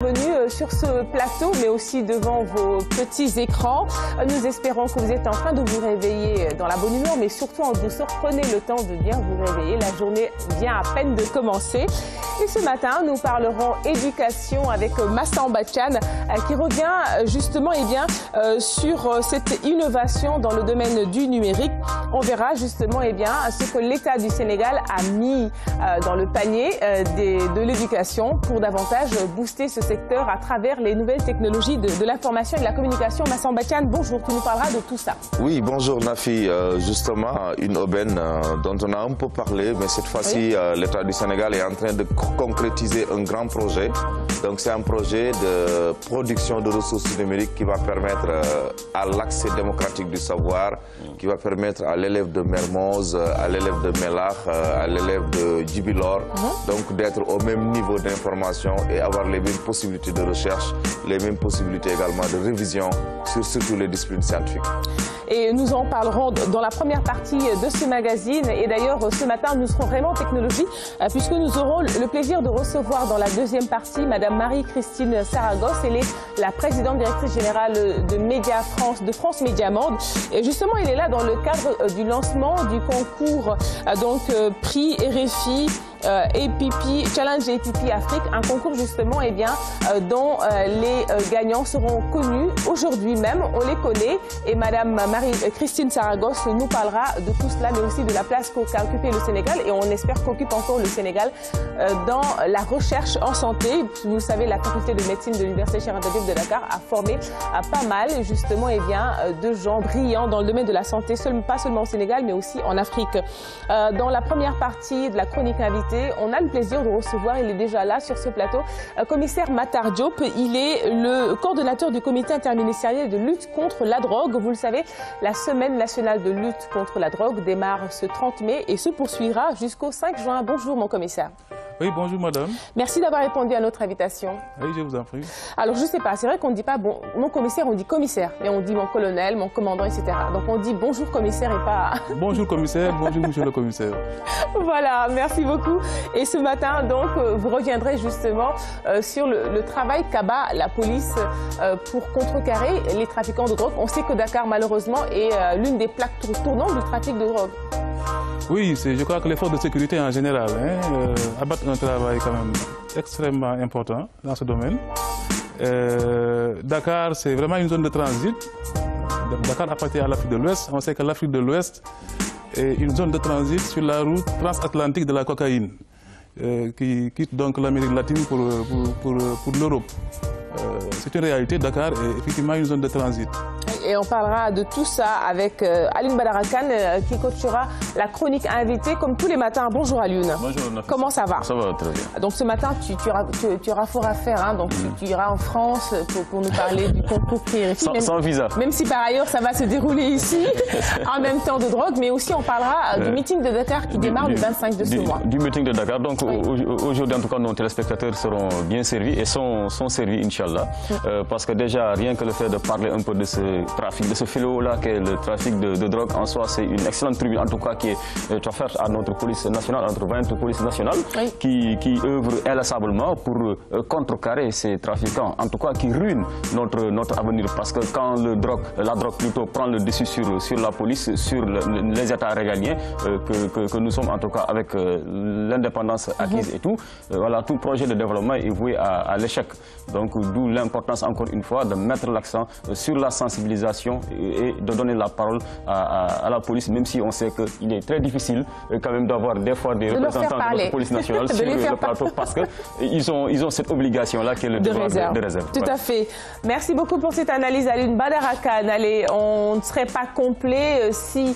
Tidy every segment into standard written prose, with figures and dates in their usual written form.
Bienvenue sur ce plateau, mais aussi devant vos petits écrans. Nous espérons que vous êtes en train de vous réveiller dans la bonne humeur, mais surtout en douceur. Prenez le temps de bien vous réveiller. La journée vient à peine de commencer. Et ce matin, nous parlerons éducation avec Massamba Thiam, qui revient justement sur cette innovation dans le domaine du numérique. On verra justement ce que l'État du Sénégal a mis dans le panier de l'éducation pour davantage booster ce secteur à travers les nouvelles technologies de l'information et de la communication. Massamba Thiam, bonjour, tu nous parleras de tout ça. Oui, bonjour Nafi. Justement, une aubaine dont on a un peu parlé, mais cette fois-ci, l'État du Sénégal est en train de concrétiser un grand projet. Donc c'est un projet de production de ressources numériques qui va permettre à l'accès démocratique du savoir, qui va permettre à l'élève de Mermoz, à l'élève de Melach, à l'élève de Djibilor, donc d'être au même niveau d'information et avoir les mêmes possibilités de recherche, les mêmes possibilités également de révision sur surtout les disciplines scientifiques. Et nous en parlerons dans la première partie de ce magazine. Et d'ailleurs, ce matin, nous serons vraiment en technologie, puisque nous aurons le plaisir de recevoir dans la deuxième partie Madame Marie-Christine Saragosse. Elle est la présidente directrice générale de Média France, de France Média Monde. Et justement, elle est là dans le cadre du lancement du concours, prix RFI. APP, Challenge APP Afrique, un concours justement dont les gagnants seront connus aujourd'hui même, on les connaît, et Madame Marie-Christine Saragosse nous parlera de tout cela, mais aussi de la place qu'a occupé le Sénégal, et on espère qu'occupe encore le Sénégal dans la recherche en santé. Vous le savez, la faculté de médecine de l'Université Cheikh Anta Diop de Dakar a formé pas mal justement de gens brillants dans le domaine de la santé, pas seulement au Sénégal, mais aussi en Afrique. Dans la première partie de la chronique invitée, on a le plaisir de recevoir, il est déjà là sur ce plateau, commissaire Matar Diop. Il est le coordonnateur du comité interministériel de lutte contre la drogue. Vous le savez, la semaine nationale de lutte contre la drogue démarre ce 30 mai et se poursuivra jusqu'au 5 juin. Bonjour mon commissaire. Oui, bonjour madame. Merci d'avoir répondu à notre invitation. Oui, je vous en prie. Alors je ne sais pas, c'est vrai qu'on ne dit pas mon commissaire, on dit commissaire, mais on dit mon colonel, mon commandant, etc. Donc on dit bonjour commissaire et pas... Bonjour commissaire, bonjour monsieur le commissaire. Voilà, merci beaucoup. Et ce matin, donc, vous reviendrez justement sur le travail qu'abat la police pour contrecarrer les trafiquants de drogue. On sait que Dakar, malheureusement, est l'une des plaques tournantes du trafic de drogue. Oui, je crois que les forces de sécurité en général abattent un travail quand même extrêmement important dans ce domaine. Dakar, c'est vraiment une zone de transit. Dakar appartient à l'Afrique de l'Ouest. On sait que l'Afrique de l'Ouest est une zone de transit sur la route transatlantique de la cocaïne, qui quitte donc l'Amérique latine pour l'Europe. C'est une réalité, Dakar est effectivement une zone de transit. Et on parlera de tout ça avec Alioune Badara Kane qui coachera la chronique invitée comme tous les matins. Bonjour Alioune. Bonjour Nafi. Comment ça va? Ça va très bien. Donc ce matin, tu auras fort à faire. Hein, donc tu iras en France pour nous parler du concours prix RFI. Sans visa. Même si par ailleurs ça va se dérouler ici, en même temps de drogue. Mais aussi on parlera du meeting de Dakar qui démarre le 25 de ce mois. Du meeting de Dakar. Donc aujourd'hui en tout cas nos téléspectateurs seront bien servis et sont servis Inch'Allah. Parce que déjà rien que le fait de parler un peu de ce trafic, de ce fléau-là qu'est le trafic de drogue en soi, c'est une excellente tribune en tout cas qui est offerte à notre police nationale, à notre 20 police nationale, qui œuvre inlassablement pour contrecarrer ces trafiquants, en tout cas qui ruinent notre avenir, parce que quand la drogue plutôt prend le dessus sur la police, sur les États régaliens, que nous sommes en tout cas avec l'indépendance acquise et tout, voilà, tout projet de développement est voué à l'échec. Donc d'où l'importance encore une fois de mettre l'accent sur la sensibilisation et de donner la parole à la police, même si on sait qu'il est très difficile quand même d'avoir des fois des représentants de notre police nationale sur le plateau, parce qu'ils ont cette obligation-là qui est le devoir de réserve. Tout à fait. Merci beaucoup pour cette analyse, Alioune Badara Kane. Allez, on ne serait pas complet si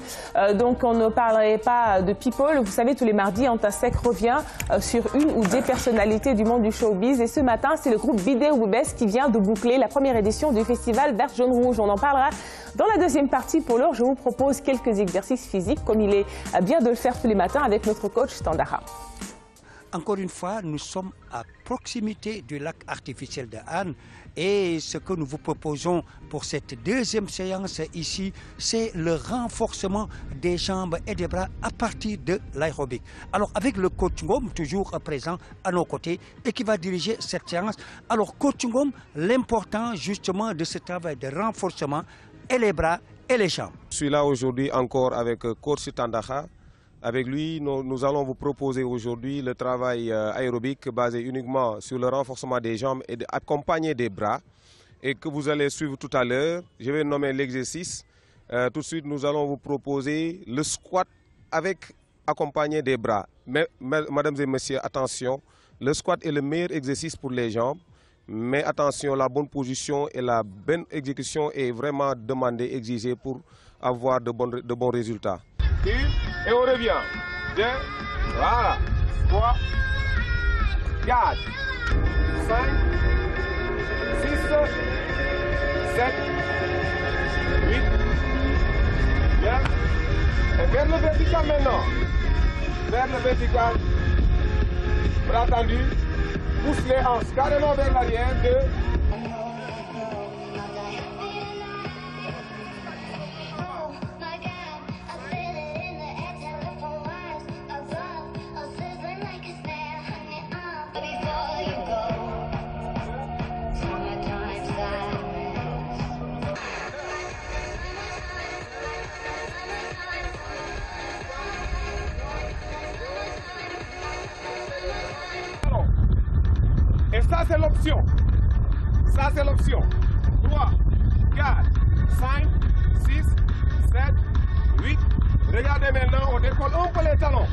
donc on ne parlerait pas de People. Vous savez, tous les mardis, Antasec revient sur une ou des personnalités du monde du showbiz. Et ce matin, c'est le groupe Bidé Wubes qui vient de boucler la première édition du festival Vert Jaune Rouge. On en parlera dans la deuxième partie. Pour l'heure, je vous propose quelques exercices physiques, comme il est bien de le faire tous les matins avec notre coach Standara. encore une fois, nous sommes à proximité du lac artificiel de Hann et ce que nous vous proposons pour cette deuxième séance ici, c'est le renforcement des jambes et des bras à partir de l'aérobic. Alors avec le coach Ngom, toujours présent à nos côtés et qui va diriger cette séance. Alors coach Ngom, l'important justement de ce travail de renforcement et les bras et les jambes. Je suis là aujourd'hui encore avec coach Tandakha. Avec lui, nous allons vous proposer aujourd'hui le travail aérobique basé uniquement sur le renforcement des jambes et accompagné des bras et que vous allez suivre tout à l'heure. Je vais nommer l'exercice. Tout de suite, nous allons vous proposer le squat avec accompagné des bras. Mais, mesdames et messieurs, attention, le squat est le meilleur exercice pour les jambes. Mais attention, la bonne position et la bonne exécution est vraiment demandée, exigée pour avoir de bons résultats. Et on revient. 2, voilà. 3, 4, 5, 6, 7, 8, 9. Et vers le vertical maintenant. Vers le vertical. Bras tendus. Pousse les hanches carrément vers l'arrière. 2. Et ça, c'est l'option. Ça, c'est l'option. 3, 4, 5, 6, 7, 8. Regardez maintenant, on décolle un peu les talons.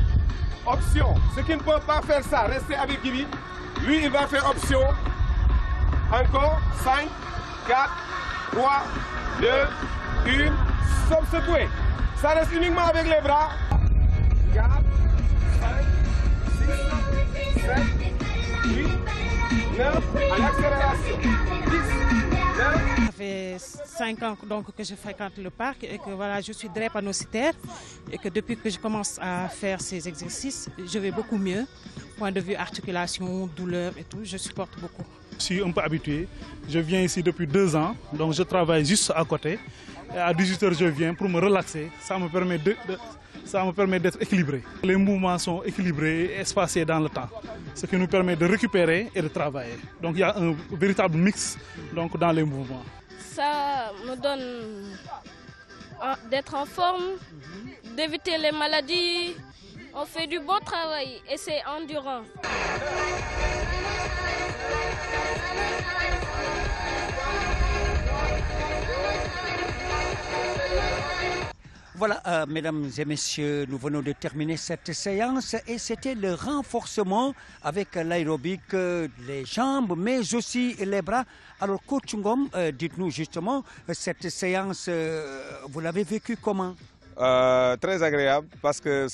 Option. Ceux qui ne peuvent pas faire ça, restez avec Gibi. Lui, il va faire option. Encore. 5, 4, 3, 2, 1. Sauf secouer. Ça reste uniquement avec les bras. 4, 5, 6, 7, 8. Ça fait 5 ans donc, que je fréquente le parc et que voilà, je suis drépanocytaire et que depuis que je commence à faire ces exercices, je vais beaucoup mieux. Point de vue articulation, douleur et tout, je supporte beaucoup. Je suis un peu habitué. Je viens ici depuis 2 ans, donc je travaille juste à côté. Et à 18h, je viens pour me relaxer. Ça me permet d'être équilibré. Les mouvements sont équilibrés et espacés dans le temps, ce qui nous permet de récupérer et de travailler. Donc il y a un véritable mix donc, dans les mouvements. Ça me donne d'être en forme, d'éviter les maladies. On fait du bon travail et c'est endurant. Voilà, mesdames et messieurs, nous venons de terminer cette séance et c'était le renforcement avec l'aérobic, les jambes, mais aussi les bras. Alors, coach Ngom, dites-nous justement, cette séance, vous l'avez vécue comment? Très agréable parce que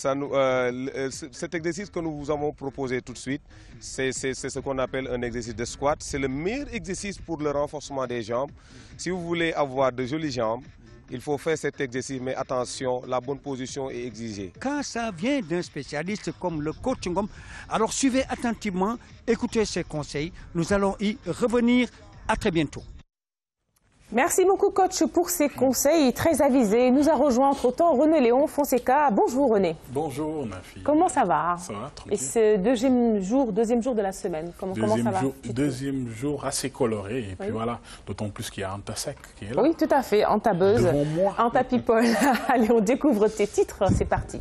cet exercice que nous vous avons proposé tout de suite, c'est ce qu'on appelle un exercice de squat. C'est le meilleur exercice pour le renforcement des jambes. Si vous voulez avoir de jolies jambes, il faut faire cet exercice, mais attention, la bonne position est exigée. Quand ça vient d'un spécialiste comme le coach Ngom, alors suivez attentivement, écoutez ses conseils. Nous allons y revenir. À très bientôt. Merci beaucoup, coach, pour ces conseils très avisés. Il nous a rejoint entre-temps René Léon Fonseca. Bonjour, René. Bonjour, ma fille. Comment ça va? Ça va, tranquille. Et ce deuxième jour de la semaine, comment ça va? Deuxième jour assez coloré. Et puis voilà, d'autant plus qu'il y a Anta Sec qui est là. Oui, tout à fait, Anta Buzz, devant moi. Anta People. Allez, on découvre tes titres. C'est parti.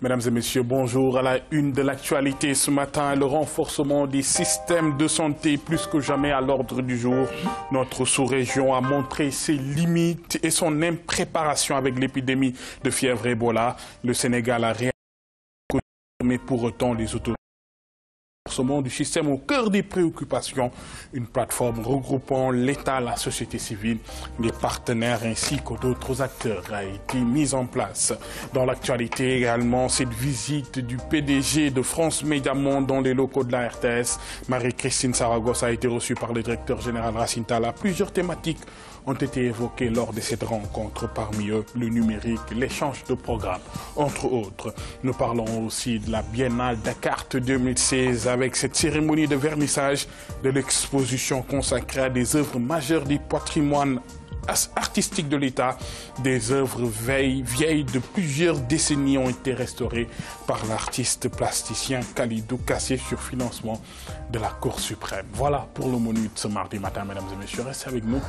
Mesdames et messieurs, bonjour. À la une de l'actualité ce matin, le renforcement des systèmes de santé plus que jamais à l'ordre du jour. Notre sous-région a montré ses limites et son impréparation avec l'épidémie de fièvre Ebola. Le Sénégal a réagi, mais pour autant les autorités du système au cœur des préoccupations, une plateforme regroupant l'État, la société civile, les partenaires ainsi que d'autres acteurs a été mise en place. Dans l'actualité également, cette visite du PDG de France Média Monde dans les locaux de la RTS, Marie-Christine Saragos, a été reçue par le directeur général Racine Talla. Plusieurs thématiques ont été évoqués lors de cette rencontre, parmi eux le numérique, l'échange de programmes, entre autres. Nous parlons aussi de la Biennale Dakar 2016 avec cette cérémonie de vernissage de l'exposition consacrée à des œuvres majeures du patrimoine artistique de l'État. Des œuvres vieilles de plusieurs décennies ont été restaurées par l'artiste plasticien Khalidou Kassé sur financement de la Cour suprême. Voilà pour le menu de ce mardi matin, mesdames et messieurs. Restez avec nous.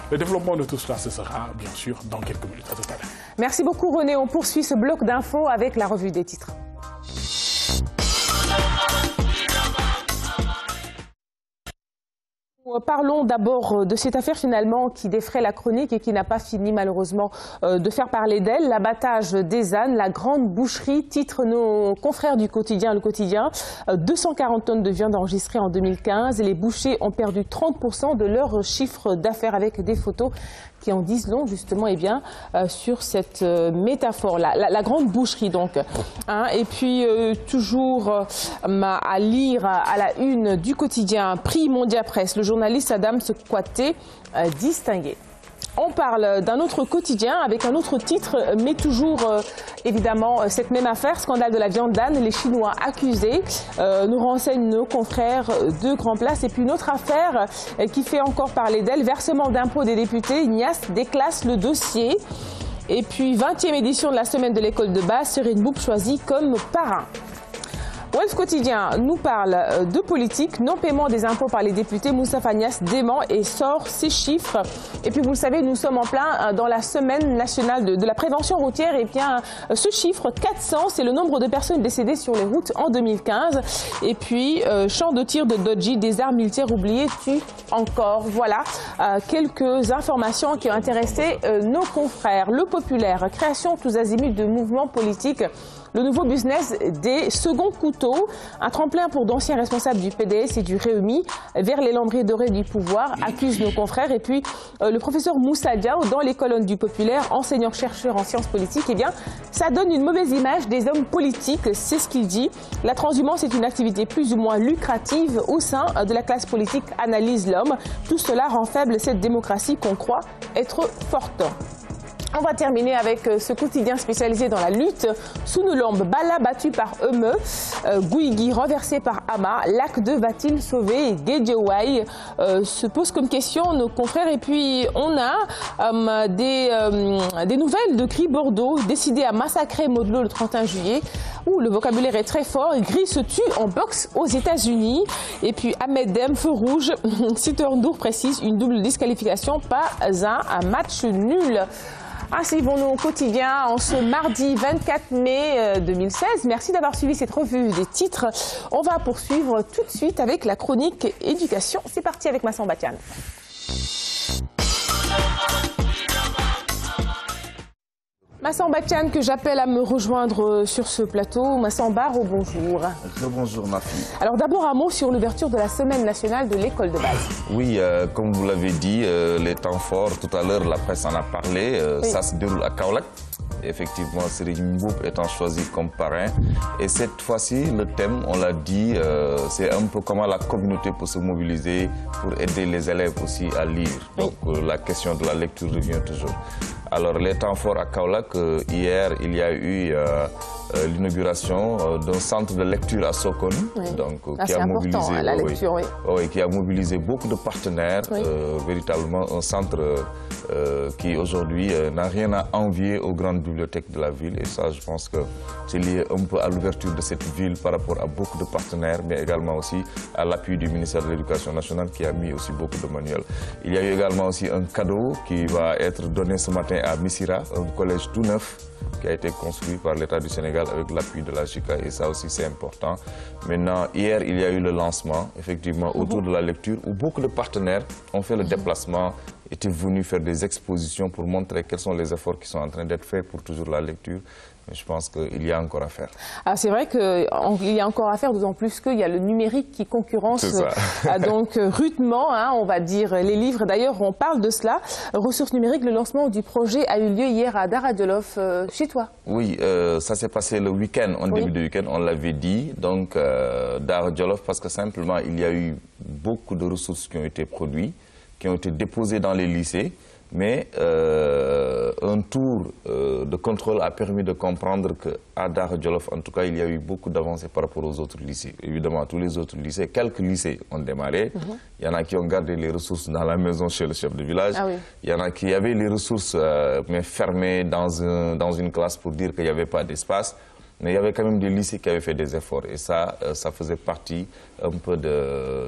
Le développement de tout cela, ce sera bien sûr dans quelques minutes. À tout à l'heure. Merci beaucoup René. On poursuit ce bloc d'infos avec la revue des titres. Parlons d'abord de cette affaire finalement qui défraie la chronique et qui n'a pas fini malheureusement de faire parler d'elle. L'abattage des ânes, la grande boucherie, titre nos confrères du quotidien, le quotidien. 240 tonnes de viande enregistrées en 2015 et les bouchers ont perdu 30% de leur chiffre d'affaires avec des photos qui en disent long justement sur cette métaphore, la grande boucherie donc. Et puis toujours à lire à la une du quotidien, prix Mondia Presse, le journaliste Adam Kouaté distingué. On parle d'un autre quotidien avec un autre titre, mais toujours évidemment cette même affaire, scandale de la viande d'âne, les Chinois accusés, nous renseignent nos confrères de Grand Place. Et puis une autre affaire qui fait encore parler d'elle, versement d'impôts des députés, Ignace déclasse le dossier. Et puis 20e édition de la semaine de l'école de base, Serine Boub choisie comme parrain. Walf Quotidien nous parle de politique, non-paiement des impôts par les députés. Moussa Fagnas dément et sort ses chiffres. Et puis vous le savez, nous sommes en plein dans la semaine nationale de la prévention routière. Et bien ce chiffre, 400, c'est le nombre de personnes décédées sur les routes en 2015. Et puis champ de tir de Dodgy, des armes militaires oubliées tuent encore. Voilà quelques informations qui ont intéressé nos confrères. Le Populaire, création tous azimuts de mouvements politiques. Le nouveau business des seconds couteaux, un tremplin pour d'anciens responsables du PDS et du Réumi vers les lambris dorés du pouvoir, accusent nos confrères. Et puis le professeur Moussa Diaw, dans les colonnes du Populaire, enseignant-chercheur en sciences politiques, eh bien, ça donne une mauvaise image des hommes politiques, c'est ce qu'il dit. La transhumance est une activité plus ou moins lucrative au sein de la classe politique, analyse l'homme. Tout cela rend faible cette démocratie qu'on croit être forte. On va terminer avec ce quotidien spécialisé dans la lutte. Sounoulambe, Bala battu par Eumeu, Gouigui renversé par Hama. Lac 2 va-t-il sauver Guédiouaï se pose comme question nos confrères. Et puis on a des nouvelles de Gris Bordeaux, décidé à massacrer Modelot le 31 juillet. Où le vocabulaire est très fort. Gris se tue en boxe aux États-Unis. Et puis Ahmed Dem, feu rouge. Sitter Ndour précise une double disqualification, pas un match nul. Ainsi vont nos quotidiens en ce mardi 24 mai 2016. Merci d'avoir suivi cette revue des titres. On va poursuivre tout de suite avec la chronique éducation. C'est parti avec Massan Batian. Massan Batian, que j'appelle à me rejoindre sur ce plateau. Massan Barre, bonjour. Bonjour ma fille. Alors d'abord un mot sur l'ouverture de la semaine nationale de l'école de base. Oui, comme vous l'avez dit, les temps forts, tout à l'heure la presse en a parlé, oui. Ça se déroule à Kaolack. Effectivement, Serine Boub étant choisi comme parrain. Et cette fois-ci, le thème, on l'a dit, c'est un peu comment la communauté peut se mobiliser pour aider les élèves aussi à lire. Donc la question de la lecture revient toujours. Alors les temps forts à Kaolack, hier, il y a eu l'inauguration d'un centre de lecture à Sokone, oui. Donc qui a mobilisé, la lecture, oui. Oui, qui a mobilisé beaucoup de partenaires, oui. Véritablement un centre qui aujourd'hui n'a rien à envier aux grandes bibliothèques de la ville. Et ça, je pense que c'est lié un peu à l'ouverture de cette ville par rapport à beaucoup de partenaires, mais également aussi à l'appui du ministère de l'Éducation nationale qui a mis aussi beaucoup de manuels. Il y a eu également aussi un cadeau qui va être donné ce matin à Missira, un collège tout neuf qui a été construit par l'État du Sénégal avec l'appui de la JICA, et ça aussi c'est important. Maintenant, hier, il y a eu le lancement, effectivement, autour de la lecture, où beaucoup de partenaires ont fait le déplacement, étaient venus faire des expositions pour montrer quels sont les efforts qui sont en train d'être faits pour toujours la lecture. Mais je pense qu'il y a encore à faire. Ah, c'est vrai qu'il y a encore à faire, d'autant plus qu'il y a le numérique qui concurrence donc rudement, hein, on va dire, les livres. D'ailleurs, on parle de cela. Ressources numériques, le lancement du projet a eu lieu hier à Dara Djolof, chez toi. Oui, ça s'est passé le week-end, en début de week-end, on l'avait dit. Donc, Dara Djolof, parce que simplement, il y a eu beaucoup de ressources qui ont été produites, qui ont été déposées dans les lycées. Mais un tour de contrôle a permis de comprendre qu'à Daara Djolof, en tout cas, il y a eu beaucoup d'avancées par rapport aux autres lycées. Évidemment, tous les autres lycées, quelques lycées ont démarré. Il y en a qui ont gardé les ressources dans la maison chez le chef de village. Il y en a qui avaient les ressources, mais fermées dans une classe pour dire qu'il n'y avait pas d'espace. Mais il y avait quand même des lycées qui avaient fait des efforts. Et ça faisait partie un peu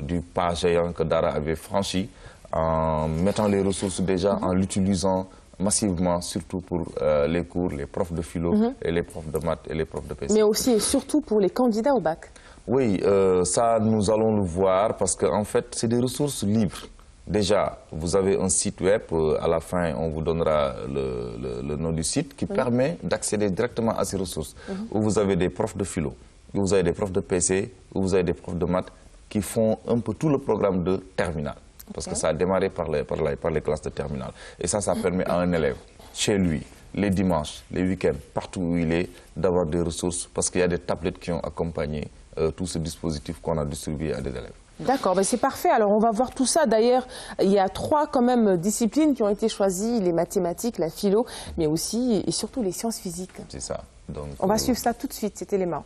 du pas géant que Daara avait franchi, en mettant les ressources déjà, en l'utilisant massivement, surtout pour les cours, les profs de philo, et les profs de maths et les profs de PC. Mais aussi et surtout pour les candidats au bac. Oui, ça nous allons le voir parce qu'en fait, c'est des ressources libres. Déjà, vous avez un site web, à la fin on vous donnera le nom du site qui permet d'accéder directement à ces ressources. Où vous avez des profs de philo, où vous avez des profs de PC, où vous avez des profs de maths qui font un peu tout le programme de terminale. Parce que ça a démarré par les classes de terminale. Et ça permet à un élève, chez lui, les dimanches, les week-ends, partout où il est, d'avoir des ressources. Parce qu'il y a des tablettes qui ont accompagné tout ce dispositif qu'on a distribué à des élèves. D'accord, ben c'est parfait. Alors on va voir tout ça. D'ailleurs, il y a 3 quand même disciplines qui ont été choisies, les mathématiques, la philo, mais aussi et surtout les sciences physiques. C'est ça. Donc, on va suivre ça tout de suite, cet élément.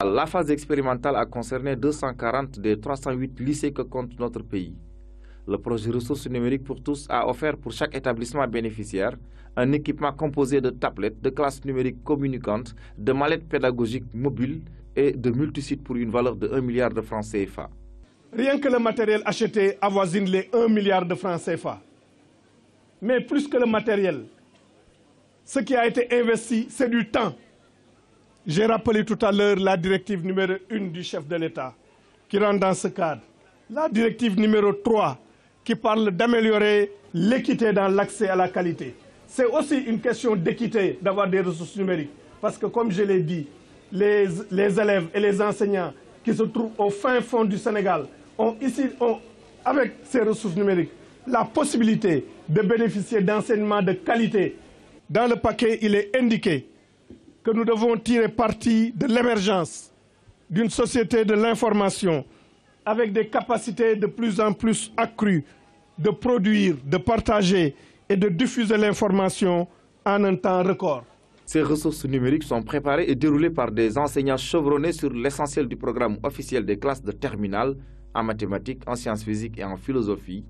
La phase expérimentale a concerné 240 des 308 lycées que compte notre pays. Le projet Ressources numériques pour tous a offert pour chaque établissement bénéficiaire un équipement composé de tablettes, de classes numériques communicantes, de mallettes pédagogiques mobiles et de multisites pour une valeur de 1 milliard de francs CFA. Rien que le matériel acheté avoisine les 1 milliard de francs CFA. Mais plus que le matériel, ce qui a été investi, c'est du temps. J'ai rappelé tout à l'heure la directive numéro 1 du chef de l'État qui rentre dans ce cadre. La directive numéro 3 qui parle d'améliorer l'équité dans l'accès à la qualité. C'est aussi une question d'équité d'avoir des ressources numériques. Parce que comme je l'ai dit, les élèves et les enseignants qui se trouvent au fin fond du Sénégal ont ici, avec ces ressources numériques, la possibilité de bénéficier d'enseignements de qualité. Dans le paquet, il est indiqué que nous devons tirer parti de l'émergence d'une société de l'information avec des capacités de plus en plus accrues de produire, de partager et de diffuser l'information en un temps record. Ces ressources numériques sont préparées et déroulées par des enseignants chevronnés sur l'essentiel du programme officiel des classes de terminale en mathématiques, en sciences physiques et en philosophie.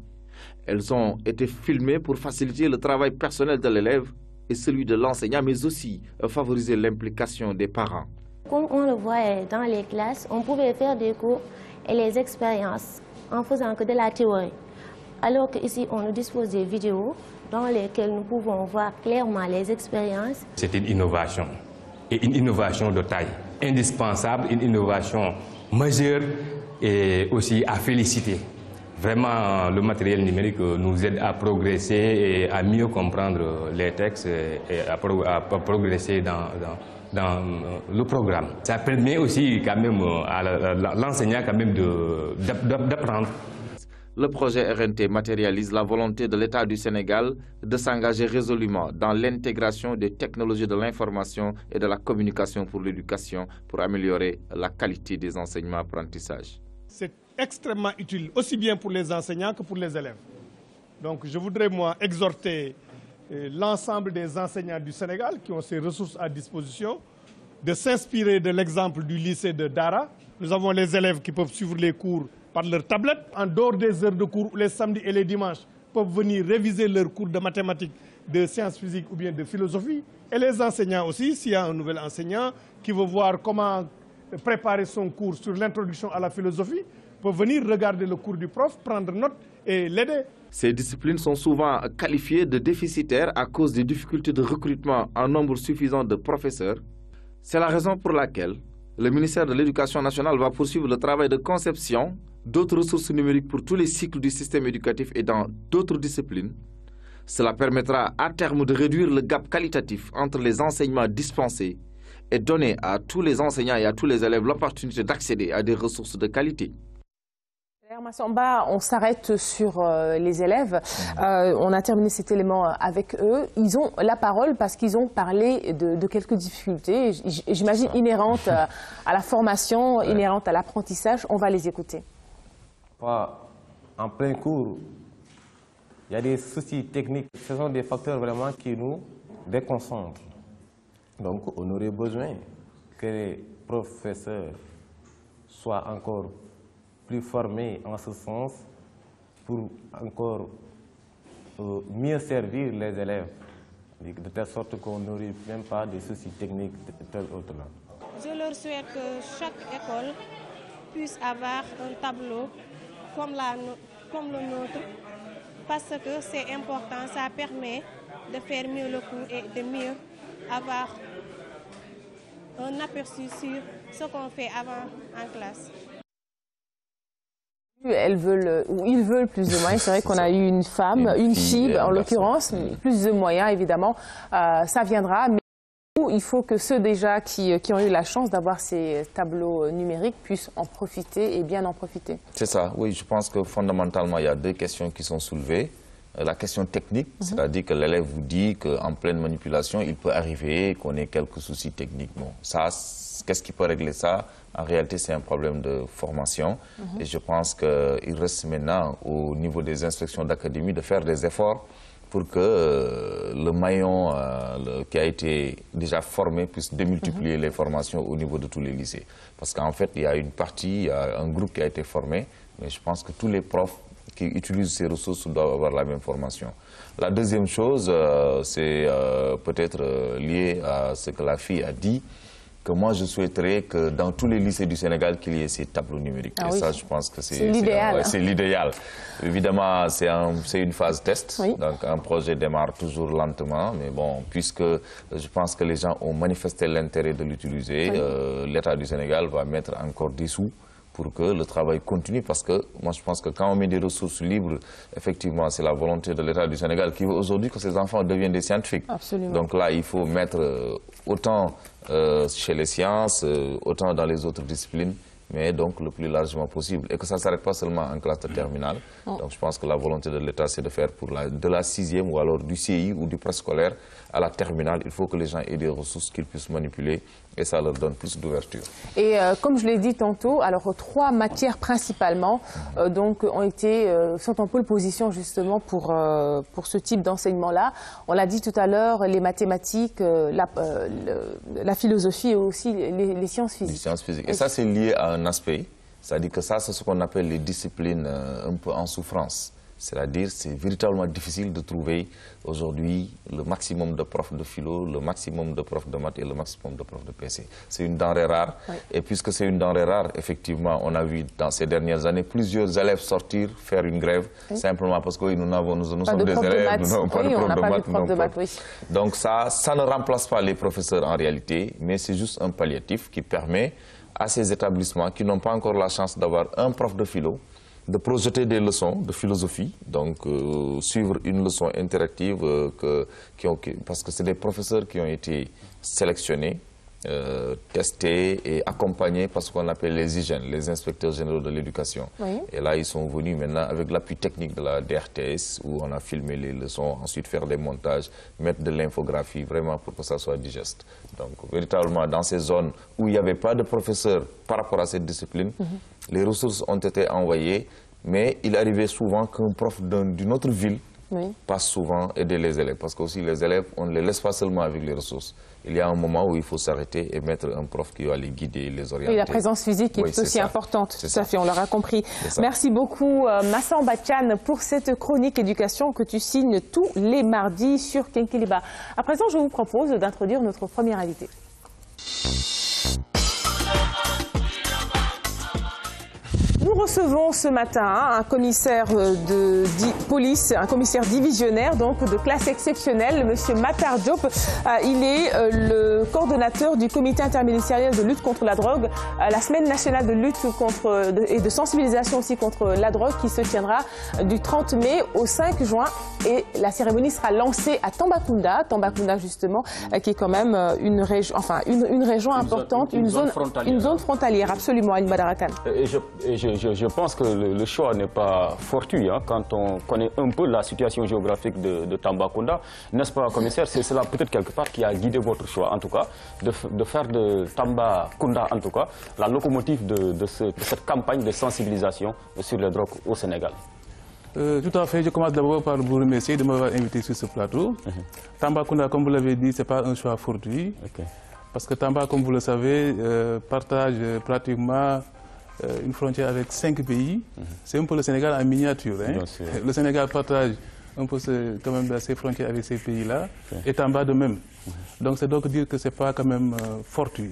Elles ont été filmées pour faciliter le travail personnel de l'élève et celui de l'enseignant, mais aussi favoriser l'implication des parents. Comme on le voit dans les classes, on pouvait faire des cours et les expériences en faisant que de la théorie. Alors qu'ici, on nous dispose des vidéos dans lesquelles nous pouvons voir clairement les expériences. C'est une innovation, et une innovation de taille, indispensable, une innovation majeure et aussi à féliciter. Vraiment, le matériel numérique nous aide à progresser et à mieux comprendre les textes et à progresser dans le programme. Ça permet aussi quand même à l'enseignant quand même d'apprendre. Le projet RNT matérialise la volonté de l'État du Sénégal de s'engager résolument dans l'intégration des technologies de l'information et de la communication pour l'éducation pour améliorer la qualité des enseignements-apprentissages. C'est extrêmement utile, aussi bien pour les enseignants que pour les élèves. Donc je voudrais, moi, exhorter l'ensemble des enseignants du Sénégal qui ont ces ressources à disposition de s'inspirer de l'exemple du lycée de Daara. Nous avons les élèves qui peuvent suivre les cours par leur tablette, en dehors des heures de cours, les samedis et les dimanches, peuvent venir réviser leurs cours de mathématiques, de sciences physiques ou bien de philosophie. Et les enseignants aussi, s'il y a un nouvel enseignant qui veut voir comment préparer son cours sur l'introduction à la philosophie, peut venir regarder le cours du prof, prendre note et l'aider. Ces disciplines sont souvent qualifiées de déficitaires à cause des difficultés de recrutement en nombre suffisant de professeurs. C'est la raison pour laquelle le ministère de l'Éducation nationale va poursuivre le travail de conception d'autres ressources numériques pour tous les cycles du système éducatif et dans d'autres disciplines. Cela permettra à terme de réduire le gap qualitatif entre les enseignements dispensés et donner à tous les enseignants et à tous les élèves l'opportunité d'accéder à des ressources de qualité. Massamba, on s'arrête sur les élèves. On a terminé cet élément avec eux. Ils ont la parole parce qu'ils ont parlé de quelques difficultés, j'imagine inhérentes à la formation, inhérentes à l'apprentissage. On va les écouter. En plein cours, il y a des soucis techniques. Ce sont des facteurs vraiment qui nous déconcentrent. Donc, on aurait besoin que les professeurs soient encore plus formés en ce sens pour encore mieux servir les élèves, de telle sorte qu'on n'aurait même pas de soucis techniques tel autre là. Je leur souhaite que chaque école puisse avoir un tableau comme le nôtre, parce que c'est important, ça permet de faire mieux le cours et de mieux avoir un aperçu sur ce qu'on fait avant en classe. Elles veulent, ou ils veulent plus de moyens. C'est vrai qu'on a eu une femme, une fille en l'occurrence, plus de moyens évidemment, ça viendra. Mais il faut que ceux déjà qui ont eu la chance d'avoir ces tableaux numériques puissent en profiter et bien en profiter. C'est ça, oui, je pense que fondamentalement il y a deux questions qui sont soulevées. La question technique, c'est-à-dire que l'élève vous dit qu'en pleine manipulation, il peut arriver qu'on ait quelques soucis techniques. Bon, ça, qu'est-ce qui peut régler ça? En réalité, c'est un problème de formation. Et je pense qu'il reste maintenant au niveau des inspections d'académie de faire des efforts pour que le maillon qui a été déjà formé puisse démultiplier les formations au niveau de tous les lycées. Parce qu'en fait, il y a une partie, il y a un groupe qui a été formé, mais je pense que tous les profs qui utilisent ces ressources doivent avoir la même formation. La deuxième chose, c'est peut-être lié à ce que la fille a dit, que moi je souhaiterais que dans tous les lycées du Sénégal qu'il y ait ces tableaux numériques. Et ça, je pense que c'est l'idéal. C'est l'idéal. Évidemment, c'est une phase test, donc un projet démarre toujours lentement, mais bon, puisque je pense que les gens ont manifesté l'intérêt de l'utiliser, l'État du Sénégal va mettre encore des sous pour que le travail continue, parce que moi je pense que quand on met des ressources libres, effectivement c'est la volonté de l'État du Sénégal qui veut aujourd'hui que ces enfants deviennent des scientifiques. Absolument. Donc là il faut mettre autant chez les sciences, autant dans les autres disciplines, mais donc le plus largement possible. Et que ça ne s'arrête pas seulement en classe de terminale. Donc je pense que la volonté de l'État c'est de faire de la 6e ou alors du CI ou du préscolaire à la terminale. Il faut que les gens aient des ressources qu'ils puissent manipuler et ça leur donne plus d'ouverture. Et comme je l'ai dit tantôt, alors 3 matières principalement donc, sont en pole position justement pour ce type d'enseignement-là. On l'a dit tout à l'heure, les mathématiques, la philosophie et aussi les sciences physiques. Les sciences physiques. Et ça c'est lié à un aspect, c'est-à-dire que ça c'est ce qu'on appelle les disciplines un peu en souffrance. C'est-à-dire c'est véritablement difficile de trouver aujourd'hui le maximum de profs de philo, le maximum de profs de maths et le maximum de profs de PC. C'est une denrée rare. Et puisque c'est une denrée rare, effectivement, on a vu dans ces dernières années plusieurs élèves sortir, faire une grève, simplement parce que nous sommes des élèves, nous n'avons pas de profs de maths. Donc ça ne remplace pas les professeurs en réalité, mais c'est juste un palliatif qui permet à ces établissements qui n'ont pas encore la chance d'avoir un prof de philo, de projeter des leçons de philosophie, donc suivre une leçon interactive, parce que c'est des professeurs qui ont été sélectionnés, testés et accompagnés par ce qu'on appelle les IGN, les inspecteurs généraux de l'éducation. Et là, ils sont venus maintenant avec l'appui technique de la DRTS, où on a filmé les leçons, ensuite faire des montages, mettre de l'infographie, vraiment pour que ça soit digeste. Donc, véritablement, dans ces zones où il n'y avait pas de professeurs par rapport à cette discipline, les ressources ont été envoyées, mais il arrivait souvent qu'un prof d'une autre ville passe souvent aider les élèves. Parce que aussi les élèves, on ne les laisse pas seulement avec les ressources. Il y a un moment où il faut s'arrêter et mettre un prof qui va les guider, les orienter. Et la présence physique est aussi importante, tout à fait, on l'aura compris. Merci beaucoup Massamba Thiane pour cette chronique éducation que tu signes tous les mardis sur Kinkeliba. À présent, je vous propose d'introduire notre premier invité. Nous recevons ce matin un commissaire de police, un commissaire divisionnaire donc de classe exceptionnelle, M. Matar Diop. Il est le coordonnateur du comité interministériel de lutte contre la drogue, la semaine nationale de lutte et de sensibilisation aussi contre la drogue qui se tiendra du 30 mai au 5 juin et la cérémonie sera lancée à Tambacounda, justement, qui est quand même une région, enfin une région importante, une zone frontalière, absolument, Aline Badara Kane. Je pense que le choix n'est pas fortuit quand on connaît un peu la situation géographique de Tambacounda. N'est-ce pas, commissaire? C'est cela peut-être quelque part qui a guidé votre choix, en tout cas, de faire de Tambacounda, en tout cas, la locomotive de cette campagne de sensibilisation sur les drogues au Sénégal. Tout à fait. Je commence d'abord par vous remercier de m'avoir invité sur ce plateau. Tambacounda, comme vous l'avez dit, ce n'est pas un choix fortuit. Parce que Tamba, comme vous le savez, partage pratiquement une frontière avec 5 pays. C'est un peu le Sénégal en miniature. Hein. Le Sénégal partage un peu quand même ses frontières avec ces pays-là, et Tamba de même. Donc c'est donc dire que ce n'est pas quand même fortuit.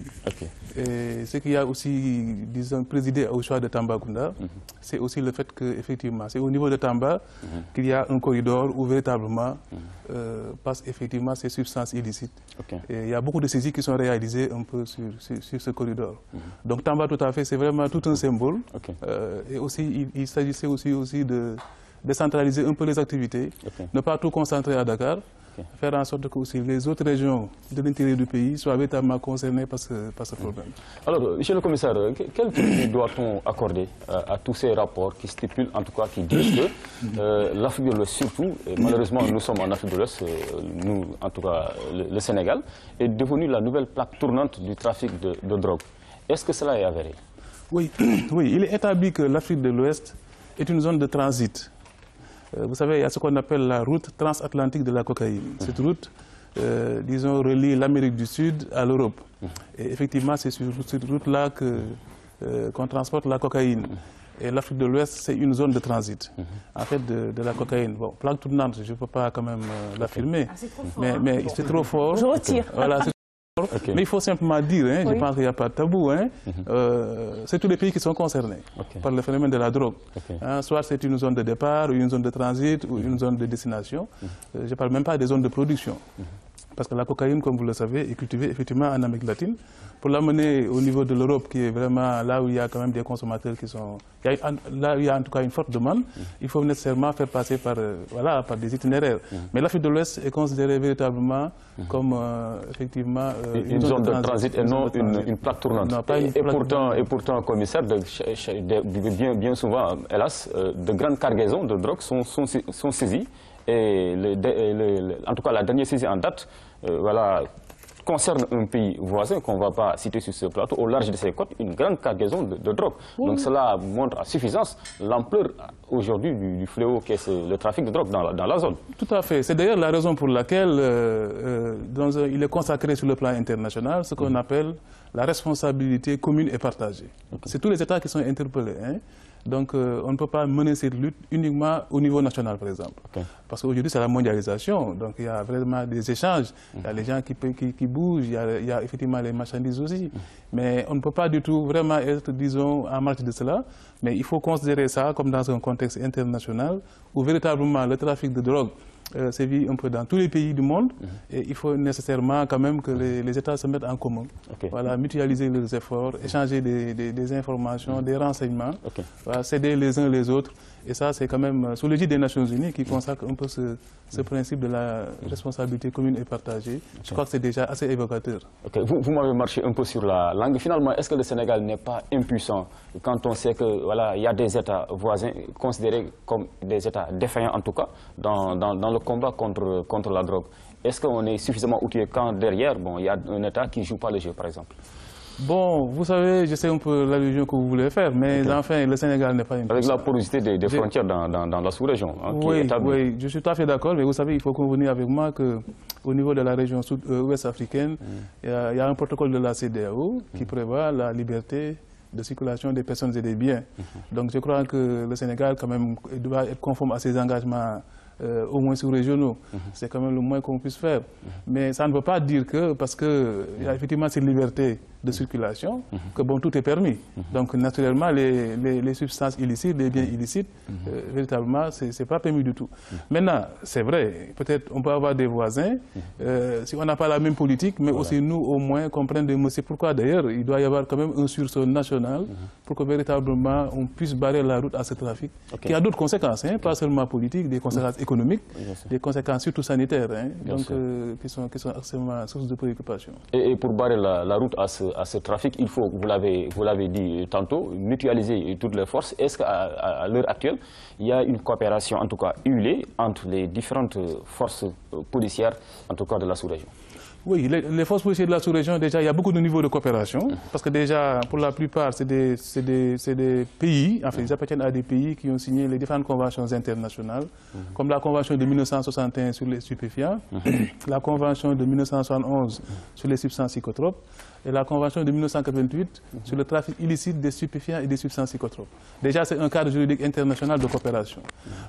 Et ce qui a aussi, disons, présidé au choix de Tambacounda, c'est aussi le fait qu'effectivement, c'est au niveau de Tamba qu'il y a un corridor où véritablement passent effectivement ces substances illicites. Et il y a beaucoup de saisies qui sont réalisées un peu sur ce corridor. Donc Tamba, tout à fait, c'est vraiment tout un symbole. Et aussi, il s'agissait aussi de décentraliser un peu les activités, ne pas tout concentrer à Dakar, faire en sorte que aussi les autres régions de l'intérieur du pays soient véritablement concernées par ce problème. Alors, monsieur le commissaire, quel crédit doit-on accorder à tous ces rapports qui stipulent, en tout cas, qui disent que l'Afrique de l'Ouest surtout, et malheureusement nous sommes en Afrique de l'Ouest, nous, en tout cas le Sénégal, est devenu la nouvelle plaque tournante du trafic de drogue. Est-ce que cela est avéré? Oui, oui, il est établi que l'Afrique de l'Ouest est une zone de transit. Vous savez, il y a ce qu'on appelle la route transatlantique de la cocaïne. Cette route, disons, relie l'Amérique du Sud à l'Europe. Et effectivement, c'est sur cette route-là qu'on transporte la cocaïne. Et l'Afrique de l'Ouest, c'est une zone de transit, en fait, de la cocaïne. Bon, plaque tournante, je ne peux pas quand même l'affirmer, mais c'est trop fort. Je retire. Voilà, mais il faut simplement dire, hein, je pense qu'il n'y a pas de tabou, hein, c'est tous les pays qui sont concernés par le phénomène de la drogue. Hein, soit c'est une zone de départ, ou une zone de transit, ou une zone de destination. Je ne parle même pas des zones de production. Parce que la cocaïne, comme vous le savez, est cultivée effectivement en Amérique latine. Pour l'amener au niveau de l'Europe, qui est vraiment là où il y a quand même des consommateurs qui sont... Là où il y a en tout cas une forte demande, il faut nécessairement faire passer par, voilà, par des itinéraires. Mais l'Afrique de l'Ouest est considérée véritablement comme effectivement... une zone de transit et non une plaque tournante. Non, et pourtant, commissaire, bien souvent, hélas, de grandes cargaisons de drogue sont saisies. Et en tout cas, la dernière saisie en date, voilà, concerne un pays voisin qu'on ne va pas citer sur ce plateau, au large de ses côtes, une grande cargaison de drogue. Donc cela montre à suffisance l'ampleur aujourd'hui du fléau qu'est le trafic de drogue dans la zone. Tout à fait. C'est d'ailleurs la raison pour laquelle il est consacré sur le plan international ce qu'on appelle la responsabilité commune et partagée. C'est tous les États qui sont interpellés. Hein. Donc on ne peut pas mener cette lutte uniquement au niveau national, par exemple. Parce qu'aujourd'hui, c'est la mondialisation. Donc il y a vraiment des échanges. Il y a les gens qui bougent, il y a effectivement les marchandises aussi. Mais on ne peut pas du tout vraiment être, disons, en marge de cela. Mais il faut considérer ça comme dans un contexte international où véritablement le trafic de drogue sévit un peu dans tous les pays du monde. Et il faut nécessairement quand même que les États se mettent en commun. Voilà, mutualiser leurs efforts, échanger des informations, des renseignements, voilà, s'aider les uns les autres. Et ça, c'est quand même sous l'égide des Nations Unies qui consacre un peu ce principe de la responsabilité commune et partagée. Je crois que c'est déjà assez évocateur. Vous m'avez marché un peu sur la langue. Finalement, est-ce que le Sénégal n'est pas impuissant quand on sait que voilà, il y a des États voisins considérés comme des États défaillants, en tout cas, dans le combat contre la drogue? Est-ce qu'on est suffisamment outillé quand derrière, il y a un État qui ne joue pas le jeu, par exemple? Bon, vous savez, je sais un peu l'allusion que vous voulez faire, mais enfin, le Sénégal n'est pas impuissant. Avec la porosité des frontières dans la sous-région. Hein, oui, je suis tout à fait d'accord, mais vous savez, il faut convenir avec moi qu'au niveau de la région ouest africaine, il y a un protocole de la CEDEAO qui prévoit la liberté de circulation des personnes et des biens. Donc je crois que le Sénégal, quand même, doit être conforme à ses engagements au moins sous-régionaux. C'est quand même le moins qu'on puisse faire. Mais ça ne veut pas dire que, parce qu'il y a effectivement cette liberté de circulation, que bon, tout est permis. Donc naturellement, les substances illicites, les biens illicites, véritablement, ce n'est pas permis du tout. Maintenant, c'est vrai, peut-être on peut avoir des voisins, si on n'a pas la même politique, mais aussi nous, au moins, comprendre. C'est pourquoi d'ailleurs, il doit y avoir quand même un sursaut national pour que véritablement on puisse barrer la route à ce trafic, qui a d'autres conséquences, hein, pas seulement politiques, des conséquences économiques, des conséquences surtout sanitaires, hein, donc, qui sont extrêmement source de préoccupation. Et pour barrer la route à ce trafic, il faut, vous l'avez dit tantôt, mutualiser toutes les forces. Est-ce qu'à l'heure actuelle, il y a une coopération, en tout cas huilée, entre les différentes forces policières, en tout cas de la sous-région? Oui, les forces policières de la sous-région, déjà, il y a beaucoup de niveaux de coopération. Parce que déjà, pour la plupart, c'est des pays, enfin, ils appartiennent à des pays qui ont signé les différentes conventions internationales, comme la convention de 1961 sur les stupéfiants, la convention de 1971 sur les substances psychotropes, et la convention de 1988 sur le trafic illicite des stupéfiants et des substances psychotropes. Déjà, c'est un cadre juridique international de coopération.